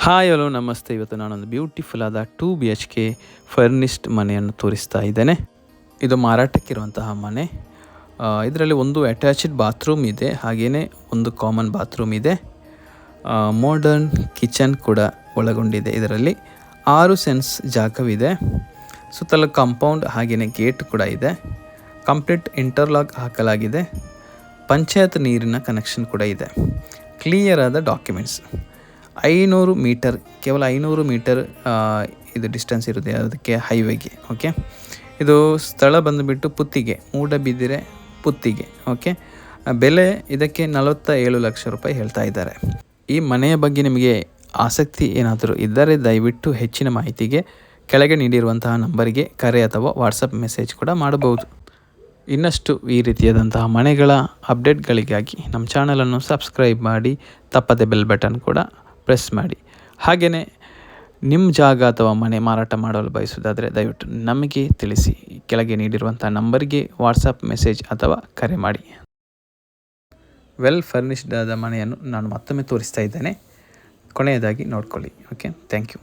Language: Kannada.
ಹಾಯ್ ಹಲೋ ನಮಸ್ತೆ. ಇವತ್ತು ನಾನೊಂದು ಬ್ಯೂಟಿಫುಲ್ ಆದ 2 BHK ಫರ್ನಿಶ್ಡ್ ಮನೆಯನ್ನು ತೋರಿಸ್ತಾ ಇದ್ದೇನೆ. ಇದು ಮಾರಾಟಕ್ಕಿರುವಂತಹ ಮನೆ. ಇದರಲ್ಲಿ ಒಂದು ಅಟ್ಯಾಚ್ಡ್ ಬಾತ್ರೂಮ್ ಇದೆ, ಹಾಗೆಯೇ ಒಂದು ಕಾಮನ್ ಬಾತ್ರೂಮ್ ಇದೆ. ಮಾಡರ್ನ್ ಕಿಚನ್ ಕೂಡ ಒಳಗೊಂಡಿದೆ. ಇದರಲ್ಲಿ 6 ಸೆನ್ಸ್ ಜಾಗವಿದೆ. ಸುತ್ತಲೂ ಕಾಂಪೌಂಡ್ ಹಾಗೆಯೇ ಗೇಟ್ ಕೂಡ ಇದೆ. ಕಂಪ್ಲೀಟ್ ಇಂಟರ್ಲಾಕ್ ಹಾಕಲಾಗಿದೆ. ಪಂಚಾಯತ್ ನೀರಿನ ಕನೆಕ್ಷನ್ ಕೂಡ ಇದೆ. ಕ್ಲಿಯರ್ ಆದ ಡಾಕ್ಯುಮೆಂಟ್ಸ್. 500 ಮೀಟರ್, ಕೇವಲ 500 ಮೀಟರ್ ಇದು ಡಿಸ್ಟೆನ್ಸ್ ಇರುತ್ತೆ ಅದಕ್ಕೆ, ಹೈವೇಗೆ. ಓಕೆ, ಇದು ಸ್ಥಳ ಬಂದುಬಿಟ್ಟು ಪುತ್ತಿಗೆ, ಮೂಡಬಿದಿರೆ ಪುತ್ತಿಗೆ. ಓಕೆ, ಬೆಲೆ ಇದಕ್ಕೆ 47 ಲಕ್ಷ ರೂಪಾಯಿ ಹೇಳ್ತಾ ಇದ್ದಾರೆ. ಈ ಮನೆಯ ಬಗ್ಗೆ ನಿಮಗೆ ಆಸಕ್ತಿ ಏನಾದರೂ ಇದ್ದರೆ ದಯವಿಟ್ಟು ಹೆಚ್ಚಿನ ಮಾಹಿತಿಗೆ ಕೆಳಗೆ ನೀಡಿರುವಂತಹ ನಂಬರಿಗೆ ಕರೆ ಅಥವಾ ವಾಟ್ಸಪ್ ಮೆಸೇಜ್ ಕೂಡ ಮಾಡಬಹುದು. ಇನ್ನಷ್ಟು ಈ ರೀತಿಯಾದಂತಹ ಮನೆಗಳ ಅಪ್ಡೇಟ್ಗಳಿಗಾಗಿ ನಮ್ಮ ಚಾನಲನ್ನು ಸಬ್ಸ್ಕ್ರೈಬ್ ಮಾಡಿ, ತಪ್ಪದೆ ಬೆಲ್ ಬಟನ್ ಕೂಡ ಪ್ರೆಸ್ ಮಾಡಿ. ಹಾಗೆಯೇ ನಿಮ್ಮ ಜಾಗ ಅಥವಾ ಮನೆ ಮಾರಾಟ ಮಾಡಲು ಬಯಸುವುದಾದರೆ ದಯವಿಟ್ಟು ನಮಗೆ ತಿಳಿಸಿ. ಕೆಳಗೆ ನೀಡಿರುವಂಥ ನಂಬರ್ಗೆ ವಾಟ್ಸಪ್ ಮೆಸೇಜ್ ಅಥವಾ ಕರೆ ಮಾಡಿ. ವೆಲ್ ಫರ್ನಿಶ್ಡ್ ಆದ ಮನೆಯನ್ನು ನಾನು ಮತ್ತೊಮ್ಮೆ ತೋರಿಸ್ತಾ ಇದ್ದೇನೆ. ಕೊನೆಯದಾಗಿ ನೋಡ್ಕೊಳ್ಳಿ. Okay, thank you.